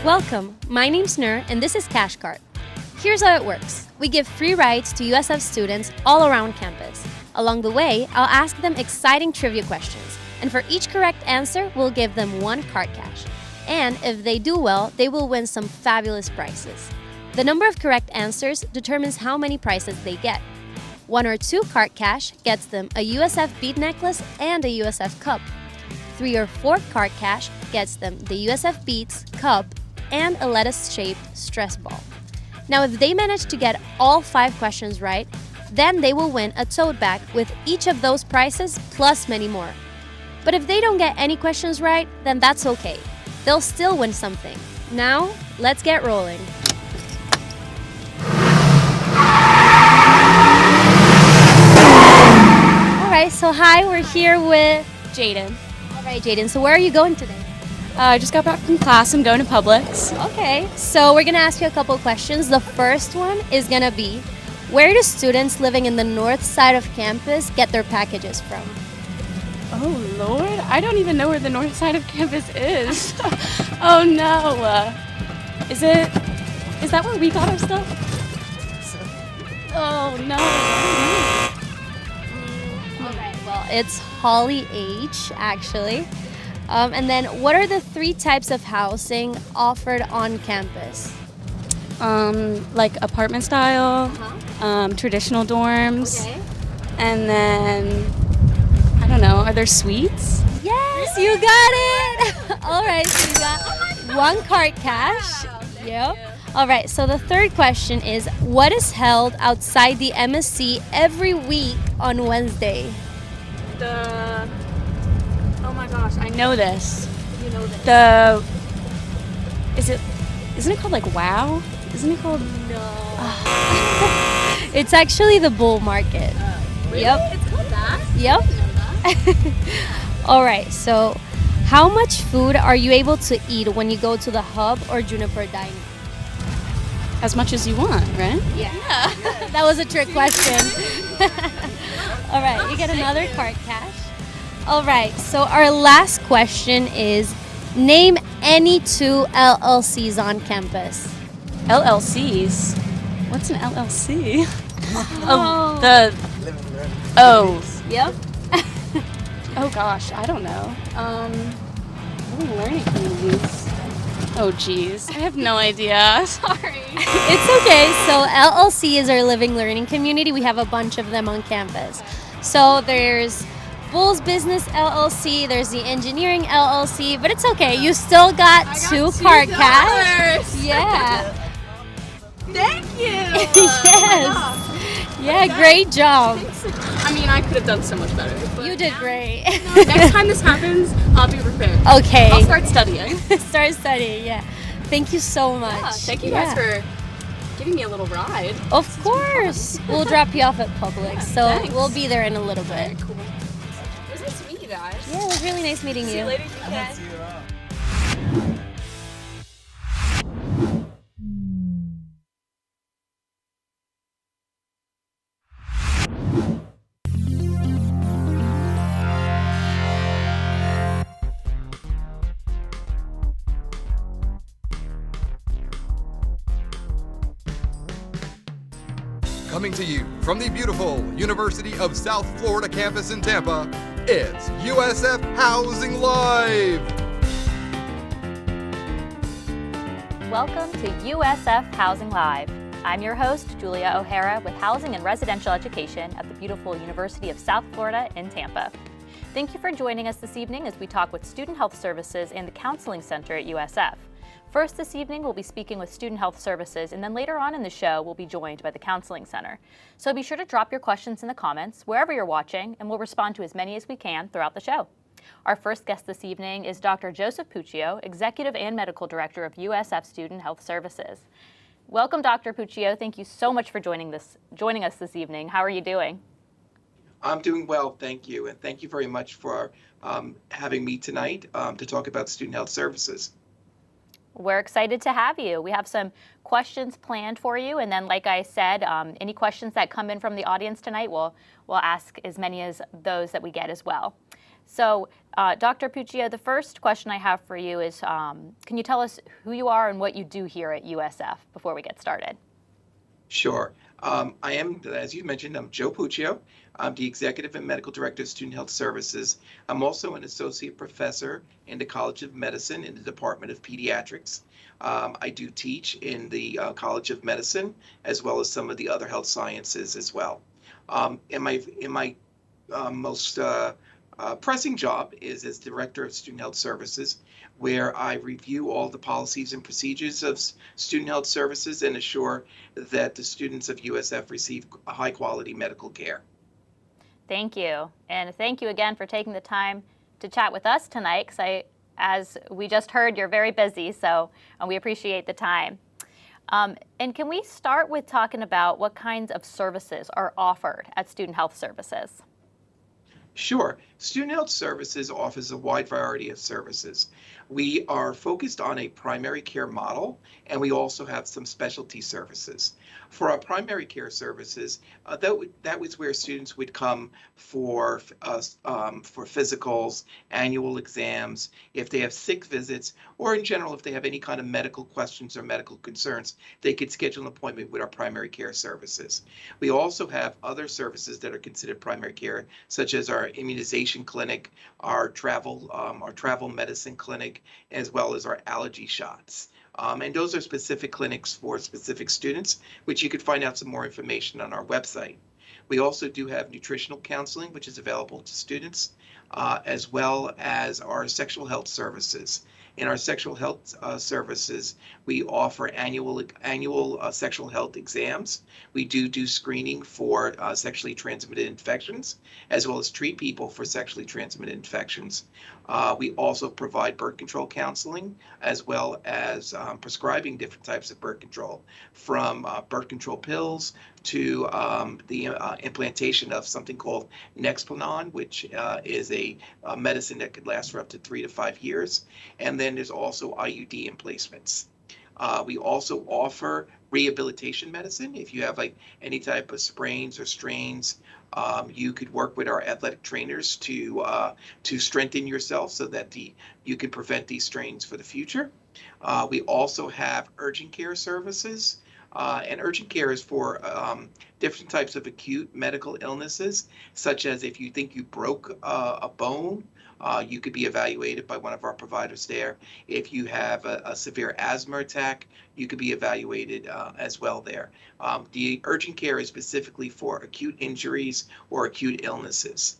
Welcome, my name's Nur and this is Cash Cart. Here's how it works. We give free rides to USF students all around campus. Along the way, I'll ask them exciting trivia questions, and for each correct answer, we'll give them one cart cash. And if they do well, they will win some fabulous prizes. The number of correct answers determines how many prizes they get. 1 or 2 cart cash gets them a USF bead necklace and a USF cup. 3 or 4 cart cash gets them the USF beads, cup, and a lettuce-shaped stress ball. Now, if they manage to get all 5 questions right, then they will win a tote bag with each of those prizes plus many more. But if they don't get any questions right, then that's okay. They'll still win something. Now, let's get rolling. Alright, so hi, we're here with Jaden. Alright, Jaden, so where are you going today? I just got back from class. I'm going to Publix. Okay, so we're gonna ask you a couple questions. The first one is gonna be, where do students living in the north side of campus get their packages from? Oh, Lord. I don't even know where the north side of campus is. Oh, no. Is that where we got our stuff? Oh, no. Alright, well, it's Holly H, actually. And then, what are the 3 types of housing offered on campus? Like apartment style, traditional dorms, Okay. and then, I don't know, are there suites? Yes, you got it! Alright, so you got 1 cart cash. Yep. Alright, so the third question is, what is held outside the MSC every week on Wednesday? Oh my gosh, I know this. You know this. Isn't it called like WOW? Isn't it called? No. It's actually the bull market. Really? Yep. It's called that? Yep. I didn't know that. All right, so how much food are you able to eat when you go to the Hub or Juniper Dining? As much as you want, right? Yeah. That was a trick question. All right, you get another cart cash. All right, so our last question is, name any 2 LLCs on campus. LLCs? What's an LLC? Oh. Yep. Oh gosh, I don't know. Living learning communities. Oh geez, I have no idea. Sorry. It's okay. So LLC is our living learning community. We have a bunch of them on campus. So there's Bulls Business LLC, there's the Engineering LLC, but it's okay. You still got 2 cart cash. Yeah. Thank you. Yes. Yeah, great job. I mean, I could have done so much better. But You did great. next time this happens, I'll be prepared. Okay. I'll start studying. Start studying, yeah. Thank you so much. Yeah, thank you guys for giving me a little ride. Of course. We'll drop you off at Publix, so Thanks. we'll be there in a little bit. Very cool. It was nice to meet you guys. Yeah, it was really nice meeting See you. you later, DK. Coming to you from the beautiful University of South Florida campus in Tampa, it's USF Housing Live! Welcome to USF Housing Live. I'm your host, Julia O'Hara, with Housing and Residential Education at the beautiful University of South Florida in Tampa. Thank you for joining us this evening as we talk with Student Health Services and the Counseling Center at USF. First this evening, we'll be speaking with Student Health Services, and then later on in the show, we'll be joined by the Counseling Center. So be sure to drop your questions in the comments wherever you're watching, and we'll respond to as many as we can throughout the show. Our first guest this evening is Dr. Joseph Puccio, Executive and Medical Director of USF Student Health Services. Welcome, Dr. Puccio. Thank you so much for joining us this evening. How are you doing? I'm doing well, thank you. And thank you very much for having me tonight to talk about Student Health Services. We're excited to have you. We have some questions planned for you, and then, like I said, any questions that come in from the audience tonight, we'll ask as many as those that we get as well. So, Dr. Puccio, the first question I have for you is, can you tell us who you are and what you do here at USF before we get started? Sure. I am, as you mentioned, I'm Joe Puccio. I'm the Executive and Medical Director of Student Health Services. I'm also an Associate Professor in the College of Medicine in the Department of Pediatrics. I do teach in the College of Medicine, as well as some of the other health sciences as well. In my most pressing job is as Director of Student Health Services, where I review all the policies and procedures of student health services and assure that the students of USF receive high quality medical care. Thank you. And thank you again for taking the time to chat with us tonight, because as we just heard, you're very busy, so we appreciate the time. And can we start with talking about what kinds of services are offered at Student Health Services? Sure. Student Health Services offers a wide variety of services. We are focused on a primary care model, and we also have some specialty services. For our primary care services, that was where students would come for physicals, annual exams, if they have sick visits, or in general, if they have any kind of medical questions or medical concerns, they could schedule an appointment with our primary care services. We also have other services that are considered primary care, such as our immunization clinic, our travel medicine clinic, as well as our allergy shots. And those are specific clinics for specific students, which you could find out some more information on our website. We also do have nutritional counseling, which is available to students, as well as our sexual health services. In our sexual health services, we offer annual sexual health exams. We do screening for sexually transmitted infections, as well as treat people for sexually transmitted infections. We also provide birth control counseling, as well as prescribing different types of birth control, from birth control pills to the implantation of something called Nexplanon, which is a medicine that could last for up to 3 to 5 years. And then there's also IUD emplacements. We also offer rehabilitation medicine. If you have like any type of sprains or strains, you could work with our athletic trainers to strengthen yourself so that you can prevent these strains for the future. We also have urgent care services. And urgent care is for different types of acute medical illnesses, such as if you think you broke a bone, you could be evaluated by one of our providers there. If you have a severe asthma attack, you could be evaluated as well there. The urgent care is specifically for acute injuries or acute illnesses.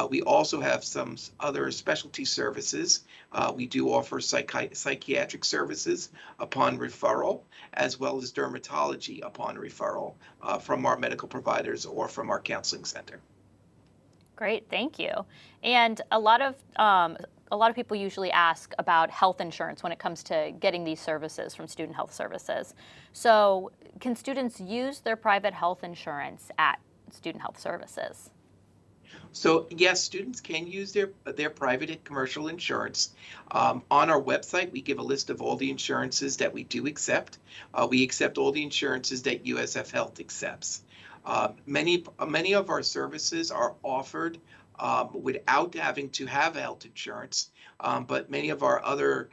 We also have some other specialty services. We do offer psychiatric services upon referral, as well as dermatology upon referral from our medical providers or from our counseling center. Great, thank you. And a lot of people usually ask about health insurance when it comes to getting these services from Student Health Services. So, can students use their private health insurance at Student Health Services? So yes, students can use their private and commercial insurance. On our website, we give a list of all the insurances that we do accept. We accept all the insurances that USF Health accepts. Many of our services are offered without having to have health insurance, but many of our other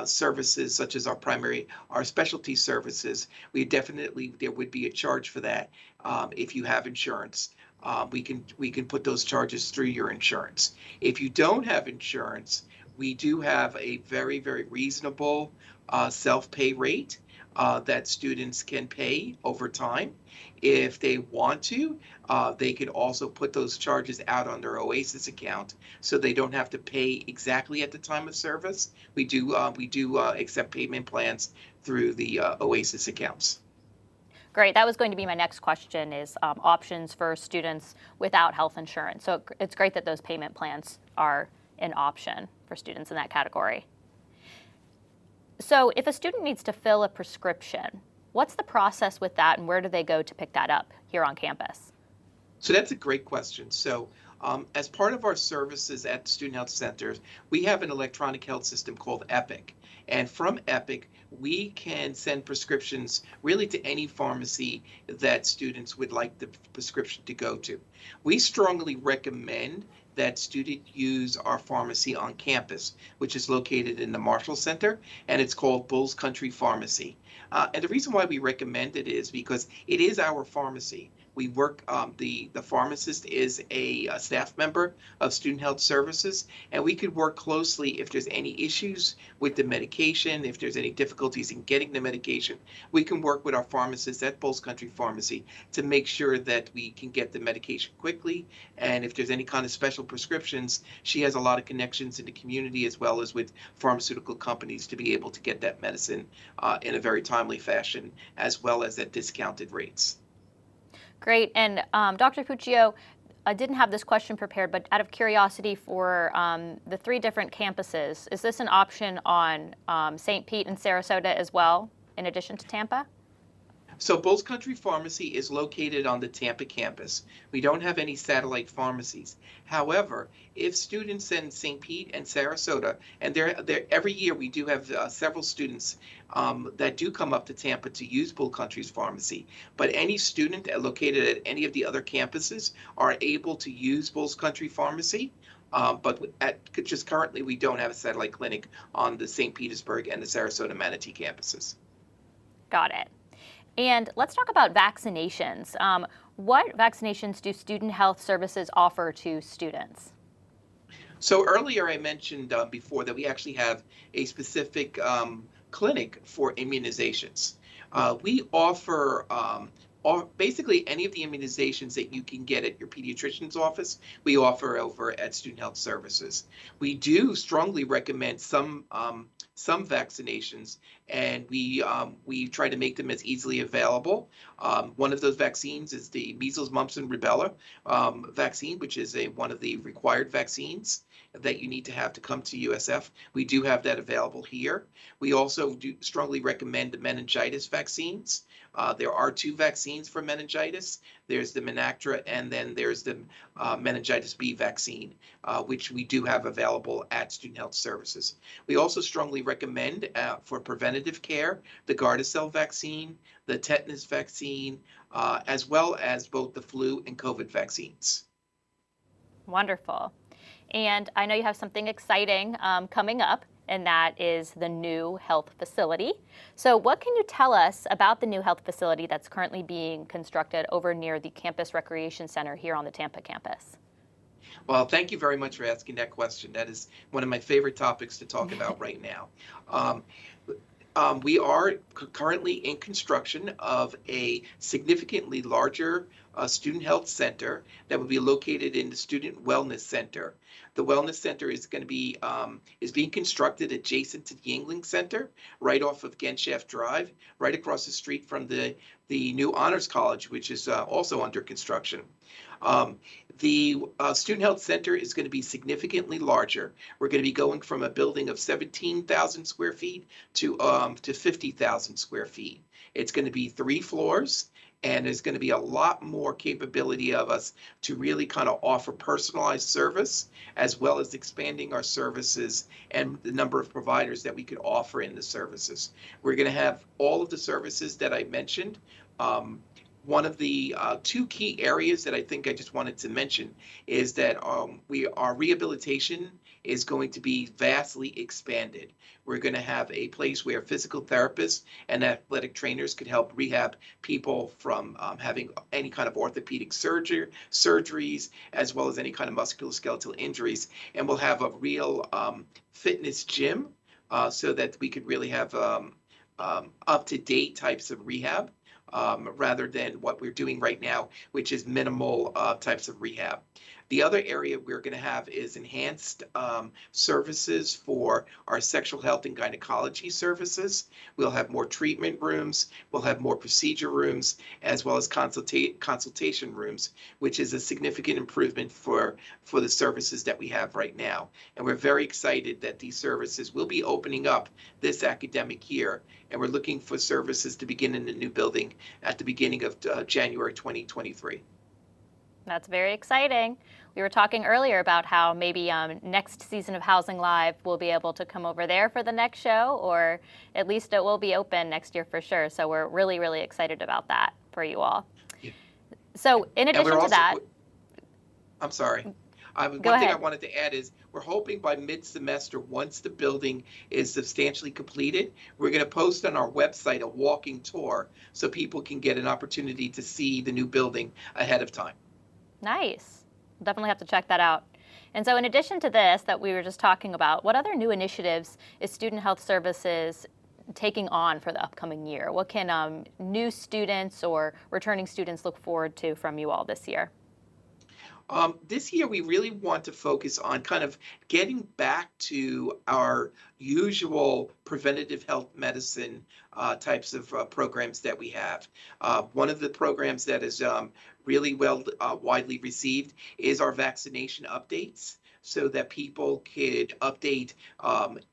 services, such as our specialty services, there would be a charge for that if you have insurance. We can put those charges through your insurance. If you don't have insurance, we do have a very, very reasonable self-pay rate that students can pay over time. If they want to, they could also put those charges out on their OASIS account, so they don't have to pay exactly at the time of service. We do accept payment plans through the OASIS accounts. Great. That was going to be my next question, is options for students without health insurance. So it's great that those payment plans are an option for students in that category. So if a student needs to fill a prescription, what's the process with that, and where do they go to pick that up here on campus? So that's a great question. So as part of our services at Student Health Centers, we have an electronic health system called Epic. And from Epic, we can send prescriptions really to any pharmacy that students would like the prescription to go to. We strongly recommend that students use our pharmacy on campus, which is located in the Marshall Center, and it's called Bulls Country Pharmacy. And the reason why we recommend it is because it is our pharmacy. We work, the pharmacist is a staff member of Student Health Services, and we could work closely if there's any issues with the medication, if there's any difficulties in getting the medication. We can work with our pharmacist at Bulls Country Pharmacy to make sure that we can get the medication quickly. And if there's any kind of special prescriptions, she has a lot of connections in the community as well as with pharmaceutical companies to be able to get that medicine in a very timely fashion, as well as at discounted rates. Great. And Dr. Puccio, I didn't have this question prepared, but out of curiosity for the 3 different campuses, is this an option on St. Pete and Sarasota as well, in addition to Tampa? So Bulls Country Pharmacy is located on the Tampa campus. We don't have any satellite pharmacies. However, if students in St. Pete and Sarasota, and every year we do have several students that do come up to Tampa to use Bulls Country's pharmacy, but any student located at any of the other campuses are able to use Bulls Country Pharmacy. But just currently, we don't have a satellite clinic on the St. Petersburg and the Sarasota Manatee campuses. Got it. And let's talk about vaccinations. What vaccinations do Student Health Services offer to students? So earlier I mentioned before that we actually have a specific clinic for immunizations. We offer basically any of the immunizations that you can get at your pediatrician's office, we offer over at Student Health Services. We do strongly recommend some vaccinations, and we try to make them as easily available. One of those vaccines is the measles, mumps, and rubella vaccine, which is one of the required vaccines that you need to have to come to USF. We do have that available here. We also do strongly recommend the meningitis vaccines. There are 2 vaccines for meningitis. There's the Menactra, and then there's the meningitis B vaccine, which we do have available at Student Health Services. We also strongly recommend for preventative care, the Gardasil vaccine, the tetanus vaccine, as well as both the flu and COVID vaccines. Wonderful. And I know you have something exciting coming up, and that is the new health facility. So what can you tell us about the new health facility that's currently being constructed over near the Campus Recreation Center here on the Tampa campus? Well, thank you very much for asking that question. That is one of my favorite topics to talk about right now. We are currently in construction of a significantly larger student health center that will be located in the Student Wellness Center. The Wellness Center is going to be is being constructed adjacent to the Yingling Center, right off of Genshaft Drive, right across the street from the new Honors College, which is also under construction. The Student Health Center is going to be significantly larger. We're going to be going from a building of 17,000 square feet to 50,000 square feet. It's going to be 3 floors, and there's going to be a lot more capability of us to really kind of offer personalized service, as well as expanding our services and the number of providers that we could offer in the services. We're going to have all of the services that I mentioned. One of the 2 key areas that I think I just wanted to mention is that our rehabilitation is going to be vastly expanded. We're going to have a place where physical therapists and athletic trainers could help rehab people from having any kind of orthopedic surgeries, as well as any kind of musculoskeletal injuries. And we'll have a real fitness gym so that we could really have up-to-date types of rehab. Rather than what we're doing right now, which is minimal types of rehab. The other area we're going to have is enhanced services for our sexual health and gynecology services. We'll have more treatment rooms, we'll have more procedure rooms, as well as consultation rooms, which is a significant improvement for the services that we have right now. And we're very excited that these services will be opening up this academic year, and we're looking for services to begin in the new building at the beginning of January 2023. That's very exciting. We were talking earlier about how maybe next season of Housing Live we'll be able to come over there for the next show, or at least it will be open next year for sure. So we're really, really excited about that for you all. Yeah. So in addition to that, I'm sorry. One Go thing I ahead. wanted to add is we're hoping by mid-semester, once the building is substantially completed, we're going to post on our website a walking tour so people can get an opportunity to see the new building ahead of time. Nice. Definitely have to check that out. And so in addition to this that we were just talking about, what other new initiatives is Student Health Services taking on for the upcoming year? What can new students or returning students look forward to from you all this year? This year, we really want to focus on kind of getting back to our usual preventative health medicine types of programs that we have. One of the programs that is really widely received is our vaccination updates, so that people could update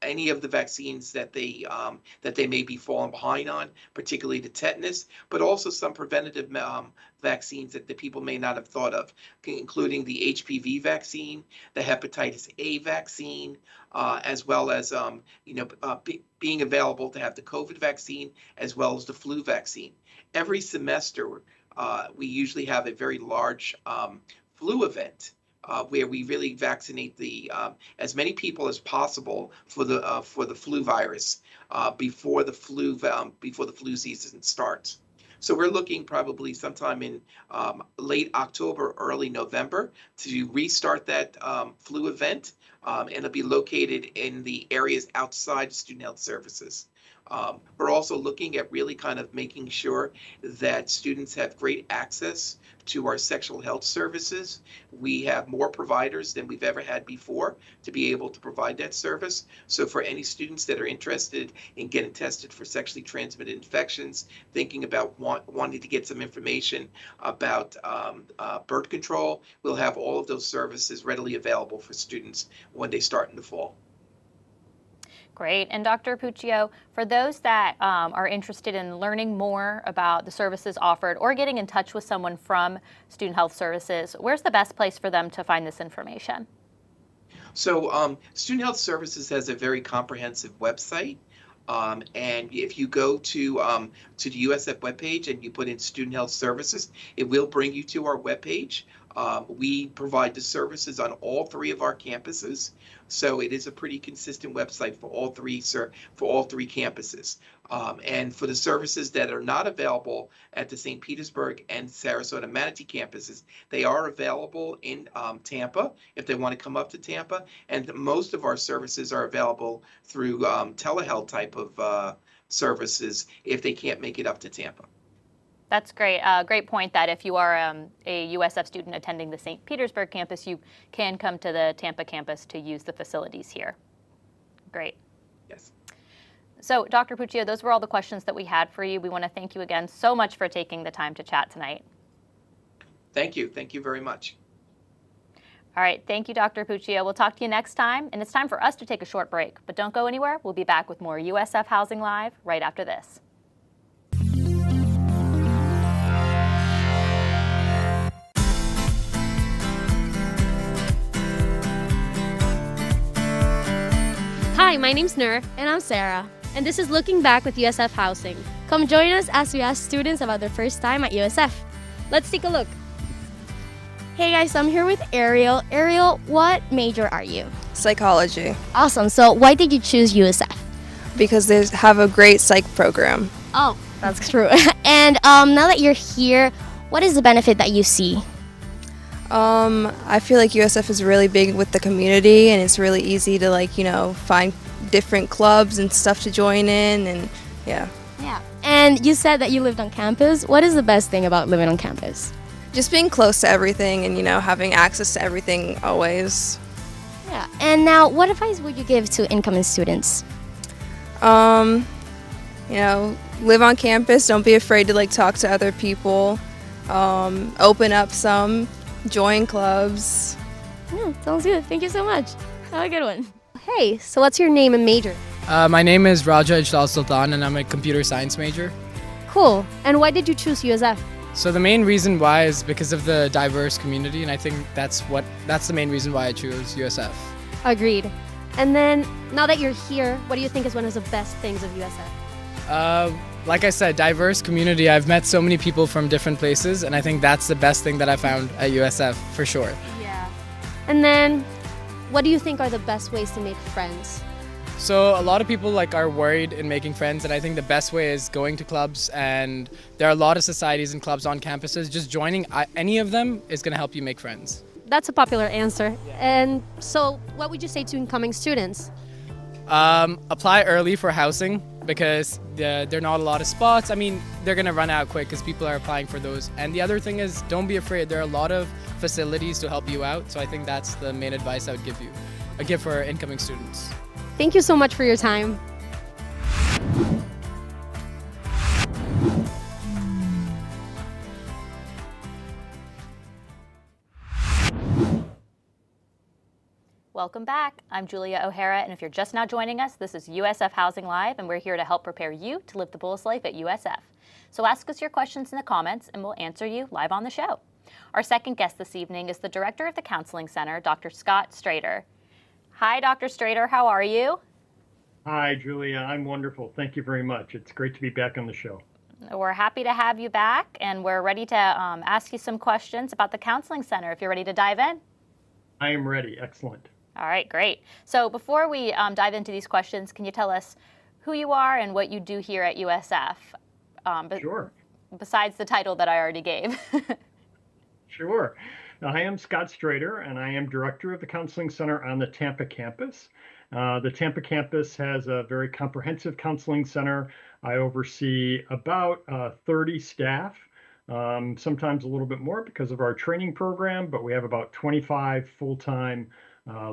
any of the vaccines that they may be falling behind on, particularly the tetanus, but also some preventative vaccines that the people may not have thought of, including the HPV vaccine, the hepatitis A vaccine, as well as being available to have the COVID vaccine as well as the flu vaccine. Every semester, we usually have a very large flu event. Where we really vaccinate as many people as possible for the flu virus before the flu season starts. So we're looking probably sometime in late October, early November to restart that flu event, and it'll be located in the areas outside Student Health Services. We're also looking at really kind of making sure that students have great access to our sexual health services. We have more providers than we've ever had before to be able to provide that service. So for any students that are interested in getting tested for sexually transmitted infections, thinking about wanting to get some information about birth control, we'll have all of those services readily available for students when they start in the fall. Great. And Dr. Puccio, for those that are interested in learning more about the services offered or getting in touch with someone from Student Health Services, where's the best place for them to find this information? So Student Health Services has a very comprehensive website. And if you go to the USF webpage and you put in Student Health Services, it will bring you to our webpage. We provide the services on all three of our campuses, so it is a pretty consistent website for all three campuses. And for the services that are not available at the St. Petersburg and Sarasota Manatee campuses, they are available in Tampa if they want to come up to Tampa. And most of our services are available through telehealth type of services if they can't make it up to Tampa. That's great. Great point that if you are a USF student attending the St. Petersburg campus, you can come to the Tampa campus to use the facilities here. Great. Yes. So, Dr. Puccio, those were all the questions that we had for you. We want to thank you again so much for taking the time to chat tonight. Thank you. Thank you very much. All right. Thank you, Dr. Puccio. We'll talk to you next time. And it's time for us to take a short break. But don't go anywhere. We'll be back with more USF Housing Live right after this. Hi, my name's Nur, And I'm Sarah. and this is Looking Back with USF Housing. Come join us as we ask students about their first time at USF. Let's take a look. Hey guys, I'm here with Ariel. Ariel, what major are you? Psychology, Awesome. So why did you choose USF? because they have a great psych program. Oh, that's true. And now that you're here, what is the benefit that you see? I feel like USF is really big with the community, and it's really easy to find different clubs and stuff to join in, and yeah. Yeah. And you said that you lived on campus. What is the best thing about living on campus? Just being close to everything and having access to everything always. Yeah. And now, what advice would you give to incoming students? Live on campus, don't be afraid to talk to other people, open up some, join clubs. Yeah, sounds good. Thank you so much. Have a good one. Hey, so what's your name and major? My name is Raja Ijlal Sultan, and I'm a computer science major. Cool. And why did you choose USF? So the main reason why is because of the diverse community, and I think that's the main reason why I chose USF. Agreed. And then, now that you're here, what do you think is one of the best things of USF? Like I said, diverse community. I've met so many people from different places, and I think that's the best thing that I found at USF for sure. Yeah. And then, what do you think are the best ways to make friends? So a lot of people are worried in making friends, and I think the best way is going to clubs, and there are a lot of societies and clubs on campuses. Just joining any of them is going to help you make friends. That's a popular answer. And so, what would you say to incoming students? Apply early for housing because there are not a lot of spots. I mean, they're going to run out quick because people are applying for those. And the other thing is, don't be afraid. There are a lot of facilities to help you out. So I think that's the main advice I would give for incoming students. Thank you so much for your time. Welcome back. I'm Julia O'Hara, and if you're just now joining us, this is USF Housing Live, and we're here to help prepare you to live the fullest life at USF. So ask us your questions in the comments, and we'll answer you live on the show. Our second guest this evening is the director of the Counseling Center, Dr. Scott Strader. Hi, Dr. Strader. How are you? Hi, Julia. I'm wonderful. Thank you very much. It's great to be back on the show. We're happy to have you back, and we're ready to ask you some questions about the Counseling Center if you're ready to dive in. I am ready. Excellent. All right, great. So before we dive into these questions, can you tell us who you are and what you do here at USF? Sure. Besides the title that I already gave. Sure. I am Scott Strader, and I am director of the Counseling Center on the Tampa campus. The Tampa campus has a very comprehensive counseling center. I oversee about 30 staff, sometimes a little bit more because of our training program, but we have about 25 full-time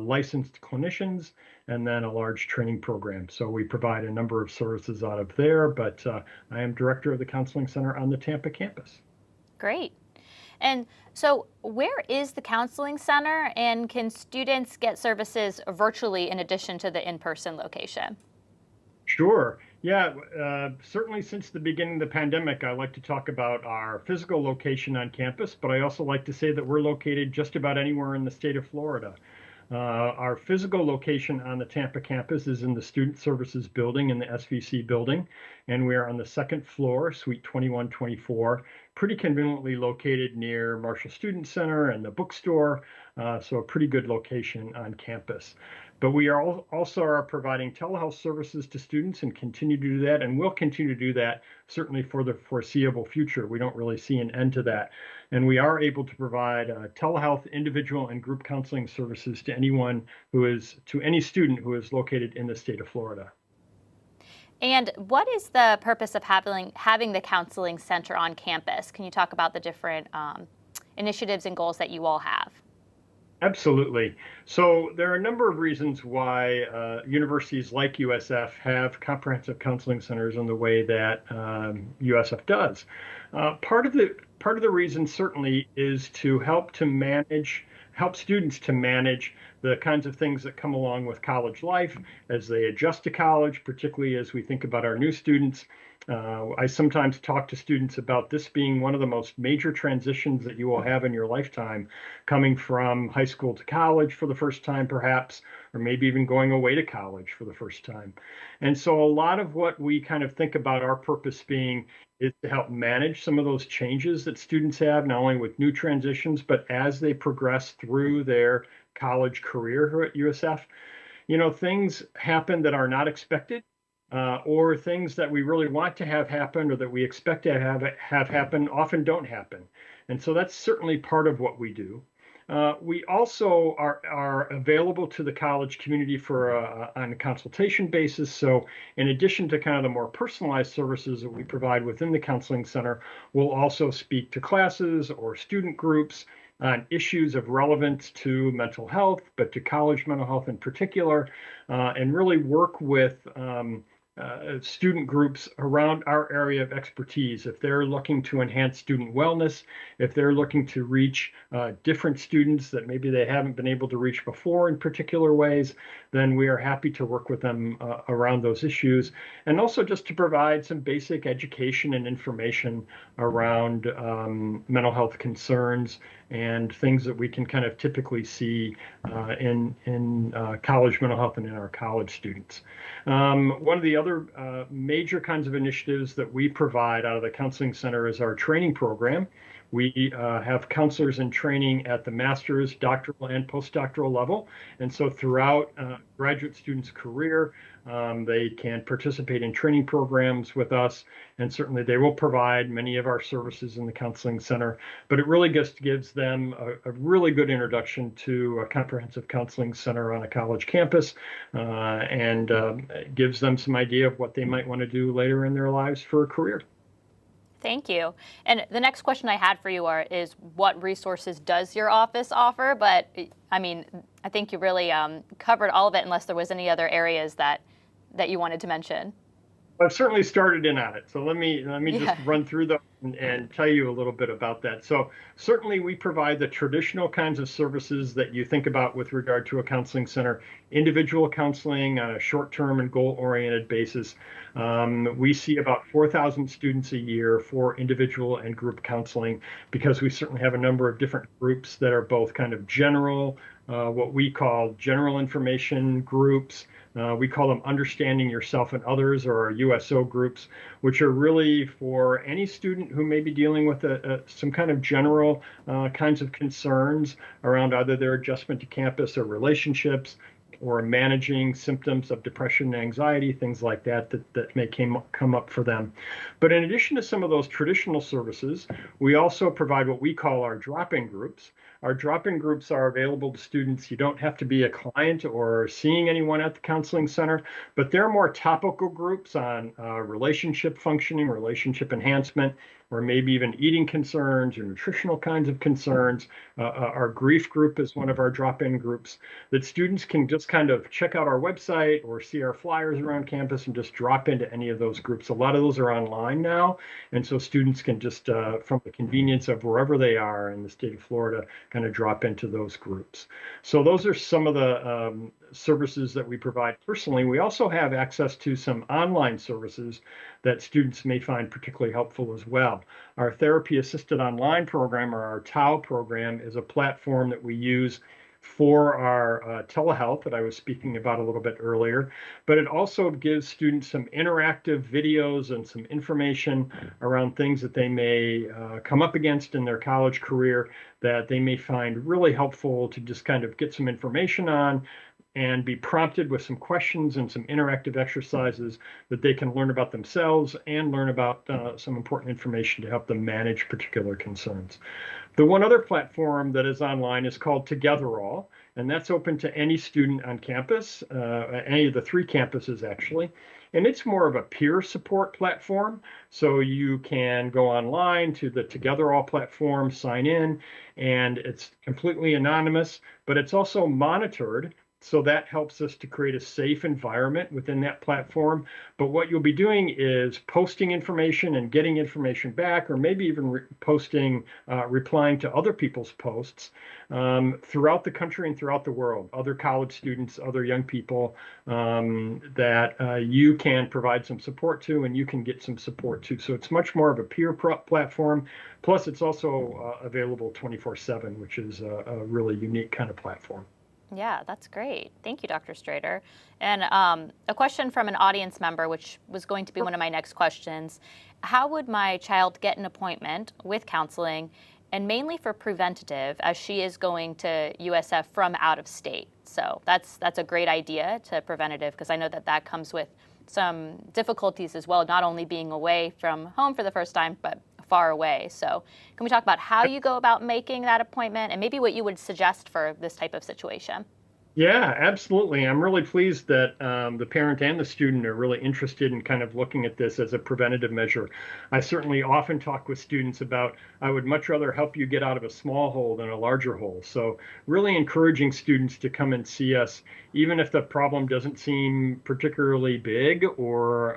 licensed clinicians and then a large training program. So we provide a number of services out of there, but I am director of the Counseling Center on the Tampa campus. Great. And so where is the Counseling Center, and can students get services virtually in addition to the in-person location? Sure. Yeah, certainly since the beginning of the pandemic, I like to talk about our physical location on campus, but I also like to say that we're located just about anywhere in the state of Florida. Our physical location on the Tampa campus is in the Student Services Building in the SVC building, and we are on the second floor, Suite 2124, pretty conveniently located near Marshall Student Center and the bookstore, so a pretty good location on campus. But we are also providing telehealth services to students and continue to do that, and will continue to do that certainly for the foreseeable future. We don't really see an end to that. And we are able to provide telehealth, individual and group counseling services to any student who is located in the state of Florida. And what is the purpose of having the Counseling Center on campus? Can you talk about the different initiatives and goals that you all have? Absolutely. So there are a number of reasons why universities like USF have comprehensive counseling centers in the way that USF does. Part of the reason certainly is to help students to manage the kinds of things that come along with college life as they adjust to college, particularly as we think about our new students. I sometimes talk to students about this being one of the most major transitions that you will have in your lifetime, coming from high school to college for the first time, perhaps, or maybe even going away to college for the first time. And so a lot of what we kind of think about our purpose being is to help manage some of those changes that students have, not only with new transitions, but as they progress through their college career here at USF. You know, things happen that are not expected. Or things that we really want to have happen or that we expect to have happen often don't happen. And so that's certainly part of what we do. We also are available to the college community on a consultation basis. So in addition to kind of the more personalized services that we provide within the Counseling Center, we'll also speak to classes or student groups on issues of relevance to mental health, but to college mental health in particular, and really work with student groups around our area of expertise. If they're looking to enhance student wellness, if they're looking to reach different students that maybe they haven't been able to reach before in particular ways, then we are happy to work with them around those issues. And also just to provide some basic education and information around mental health concerns and things that we can kind of typically see in college mental health and in our college students. One of the other major kinds of initiatives that we provide out of the Counseling Center is our training program, We have counselors in training at the master's, doctoral, and postdoctoral level. And so throughout graduate students' career, they can participate in training programs with us, and certainly they will provide many of our services in the counseling center. But it really just gives them a really good introduction to a comprehensive counseling center on a college campus, and gives them some idea of what they might want to do later in their lives for a career. Thank you. And the next question I had for you is what resources does your office offer? But I mean, I think you really covered all of it, unless there was any other areas that you wanted to mention. I've certainly started in on it. So let me just run through them and tell you a little bit about that. So certainly we provide the traditional kinds of services that you think about with regard to a counseling center: individual counseling on a short-term and goal-oriented basis. We see about 4,000 students a year for individual and group counseling, because we certainly have a number of different groups that are both kind of general, what we call general information groups. We call them Understanding Yourself and Others, or our USO groups, which are really for any student who may be dealing with some kind of general kinds of concerns around either their adjustment to campus or relationships, or managing symptoms of depression and anxiety, things like that may come up for them. But in addition to some of those traditional services, we also provide what we call our drop-in groups. Our drop-in groups are available to students. You don't have to be a client or seeing anyone at the counseling center, but they're more topical groups on relationship functioning, relationship enhancement, or maybe even eating concerns or nutritional kinds of concerns. Our grief group is one of our drop-in groups that students can just kind of check out our website or see our flyers around campus and just drop into any of those groups. A lot of those are online now, and so students can just, from the convenience of wherever they are in the state of Florida, kind of drop into those groups. So those are some of the services that we provide personally. We also have access to some online services that students may find particularly helpful as well. Our Therapy Assisted Online program, or our TAO program, is a platform that we use for our telehealth that I was speaking about a little bit earlier, but it also gives students some interactive videos and some information around things that they may come up against in their college career that they may find really helpful to just kind of get some information on, and be prompted with some questions and some interactive exercises that they can learn about themselves and learn about some important information to help them manage particular concerns. The one other platform that is online is called Togetherall, and that's open to any student on campus, any of the 3 campuses actually. And it's more of a peer support platform. So you can go online to the Togetherall platform, sign in, and it's completely anonymous, but it's also monitored. So that helps us to create a safe environment within that platform. But what you'll be doing is posting information and getting information back, or maybe even replying to other people's posts throughout the country and throughout the world, other college students, other young people that you can provide some support to, and you can get some support to. So it's much more of a peer platform. Plus, it's also available 24/7, which is a really unique kind of platform. Yeah, that's great. Thank you, Dr. Strader. And a question from an audience member, which was going to be one of my next questions. How would my child get an appointment with counseling, and mainly for preventative, as she is going to USF from out of state? So that's a great idea, to preventative, because I know that comes with some difficulties as well, not only being away from home for the first time, but far away. So can we talk about how you go about making that appointment, and maybe what you would suggest for this type of situation? Yeah, absolutely. I'm really pleased that the parent and the student are really interested in kind of looking at this as a preventative measure. I certainly often talk with students about, I would much rather help you get out of a small hole than a larger hole. So really encouraging students to come and see us, even if the problem doesn't seem particularly big or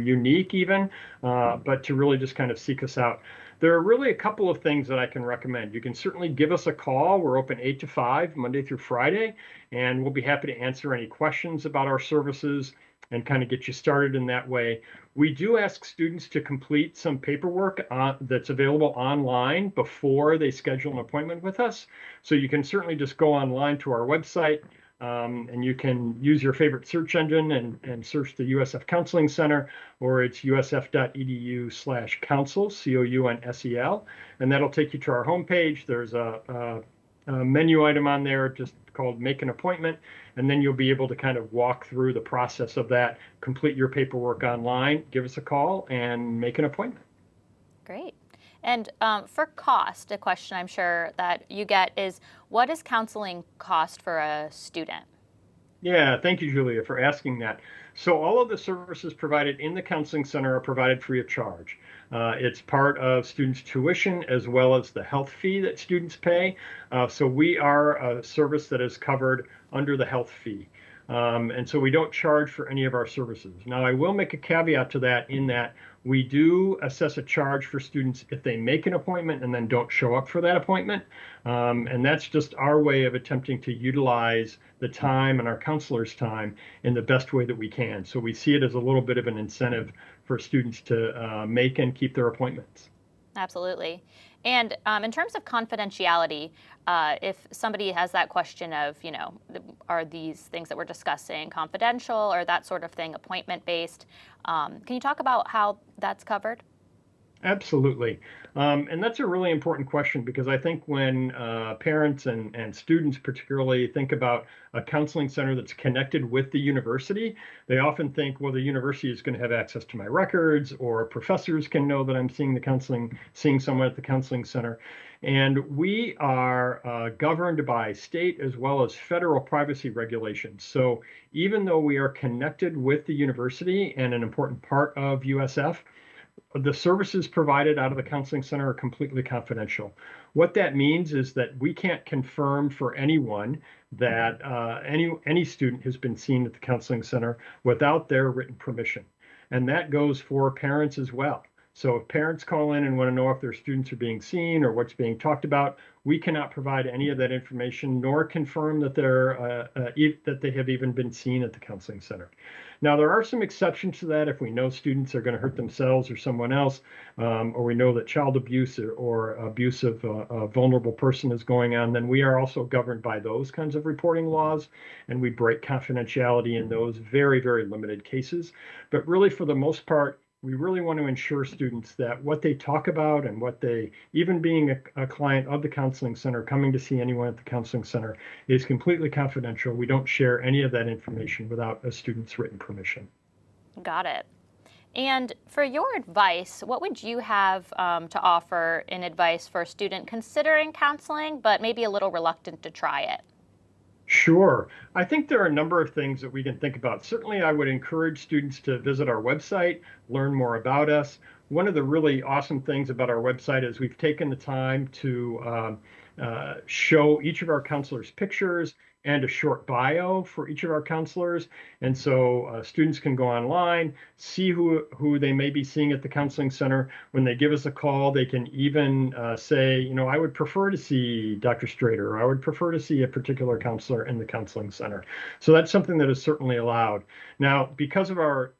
unique even, but to really just kind of seek us out. There are really a couple of things that I can recommend. You can certainly give us a call. We're open 8 to 5, Monday through Friday, and we'll be happy to answer any questions about our services and kind of get you started in that way. We do ask students to complete some paperwork that's available online before they schedule an appointment with us. So you can certainly just go online to our website, And you can use your favorite search engine and search the USF Counseling Center, or it's usf.edu/counsel, COUNSEL, and that'll take you to our homepage. There's a menu item on there just called Make an Appointment, and then you'll be able to kind of walk through the process of that, complete your paperwork online, give us a call, and make an appointment. Great. And for cost, a question I'm sure that you get is, what does counseling cost for a student? Yeah, thank you, Julia, for asking that. So all of the services provided in the Counseling Center are provided free of charge. It's part of students' tuition as well as the health fee that students pay. So we are a service that is covered under the health fee. And so we don't charge for any of our services. Now, I will make a caveat to that in that we do assess a charge for students if they make an appointment and then don't show up for that appointment. And that's just our way of attempting to utilize the time and our counselors' time in the best way that we can. So we see it as a little bit of an incentive for students to make and keep their appointments. Absolutely. And in terms of confidentiality, if somebody has that question of, are these things that we're discussing confidential or that sort of thing, appointment-based, can you talk about how that's covered? Absolutely. And that's a really important question because I think when parents and students particularly think about a counseling center that's connected with the university, they often think, well, the university is going to have access to my records, or professors can know that I'm seeing someone at the counseling center. And we are governed by state as well as federal privacy regulations. So even though we are connected with the university and an important part of USF, the services provided out of the counseling center are completely confidential. What that means is that we can't confirm for anyone that any student has been seen at the counseling center without their written permission. And that goes for parents as well. So if parents call in and want to know if their students are being seen or what's being talked about, we cannot provide any of that information nor confirm that that they have even been seen at the counseling center. Now, there are some exceptions to that if we know students are going to hurt themselves or someone else, or we know that child abuse or abuse of a vulnerable person is going on, then we are also governed by those kinds of reporting laws, and we break confidentiality in those very, very limited cases. But really, for the most part, we really want to ensure students that what they talk about and what they, even being a client of the counseling center, coming to see anyone at the counseling center, is completely confidential. We don't share any of that information without a student's written permission. Got it. And for your advice, what would you have to offer in advice for a student considering counseling, but maybe a little reluctant to try it? Sure. I think there are a number of things that we can think about. Certainly, I would encourage students to visit our website, learn more about us. One of the really awesome things about our website is we've taken the time to show each of our counselors' pictures and a short bio for each of our counselors. And so students can go online, see who they may be seeing at the counseling center. When they give us a call, they can even say, I would prefer to see Dr. Strader, or I would prefer to see a particular counselor in the counseling center. So that's something that is certainly allowed. Now, because of our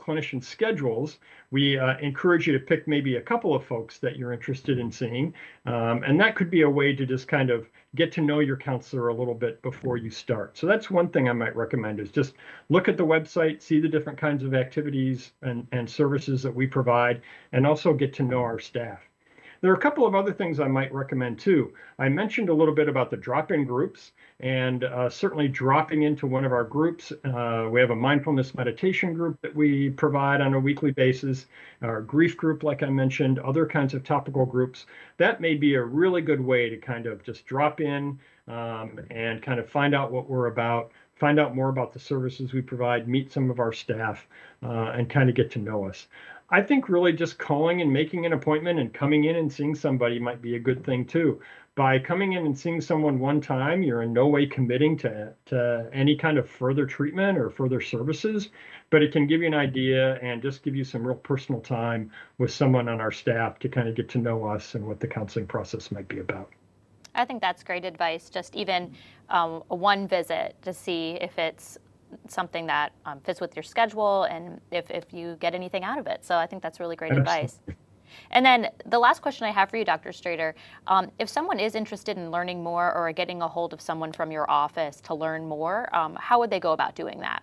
clinician schedules, we encourage you to pick maybe a couple of folks that you're interested in seeing. And that could be a way to just kind of get to know your counselor a little bit before you start. So that's one thing I might recommend, is just look at the website, see the different kinds of activities and services that we provide, and also get to know our staff. There are a couple of other things I might recommend too. I mentioned a little bit about the drop-in groups, and certainly dropping into one of our groups. We have a mindfulness meditation group that we provide on a weekly basis, our grief group, like I mentioned, other kinds of topical groups. That may be a really good way to kind of just drop in and kind of find out what we're about, find out more about the services we provide, meet some of our staff, and kind of get to know us. I think really just calling and making an appointment and coming in and seeing somebody might be a good thing too. By coming in and seeing someone one time, you're in no way committing to any kind of further treatment or further services, but it can give you an idea and just give you some real personal time with someone on our staff to kind of get to know us and what the counseling process might be about. I think that's great advice, just even one visit to see if it's something that fits with your schedule and if you get anything out of it. So I think that's really great advice. And then the last question I have for you, Dr. Strader, if someone is interested in learning more or getting a hold of someone from your office to learn more, how would they go about doing that?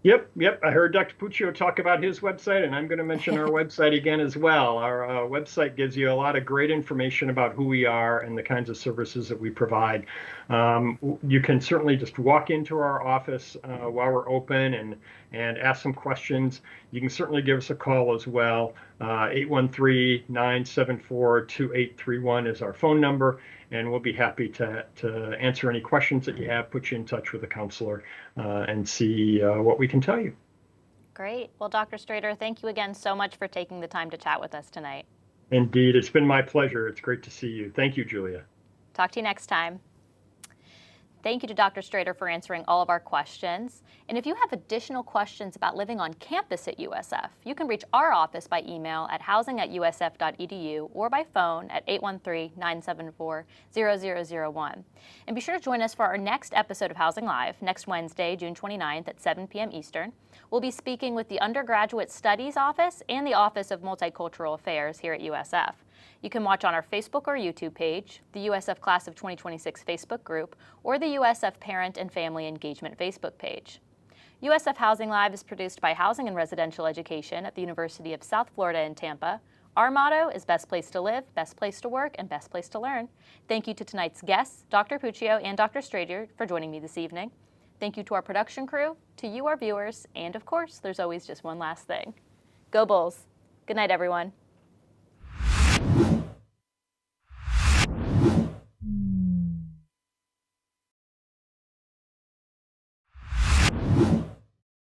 Yep. I heard Dr. Puccio talk about his website, and I'm going to mention our website again as well. Our website gives you a lot of great information about who we are and the kinds of services that we provide. You can certainly just walk into our office while we're open and ask some questions. You can certainly give us a call as well. 813-974-2831 is our phone number, and we'll be happy to answer any questions that you have, put you in touch with a counselor, and see what we can tell you. Great. Well, Dr. Strader, thank you again so much for taking the time to chat with us tonight. Indeed, it's been my pleasure. It's great to see you. Thank you, Julia. Talk to you next time. Thank you to Dr. Strader for answering all of our questions. And if you have additional questions about living on campus at USF, you can reach our office by email at housing@usf.edu or by phone at 813-974-0001. And be sure to join us for our next episode of Housing Live next Wednesday, June 29th at 7 p.m. Eastern. We'll be speaking with the Undergraduate Studies Office and the Office of Multicultural Affairs here at USF. You can watch on our Facebook or YouTube page, the USF Class of 2026 Facebook group, or the USF Parent and Family Engagement Facebook page. USF Housing Live is produced by Housing and Residential Education at the University of South Florida in Tampa. Our motto is best place to live, best place to work, and best place to learn. Thank you to tonight's guests, Dr. Puccio and Dr. Strader, for joining me this evening. Thank you to our production crew, to you, our viewers, and of course, there's always just one last thing. Go Bulls. Good night, everyone.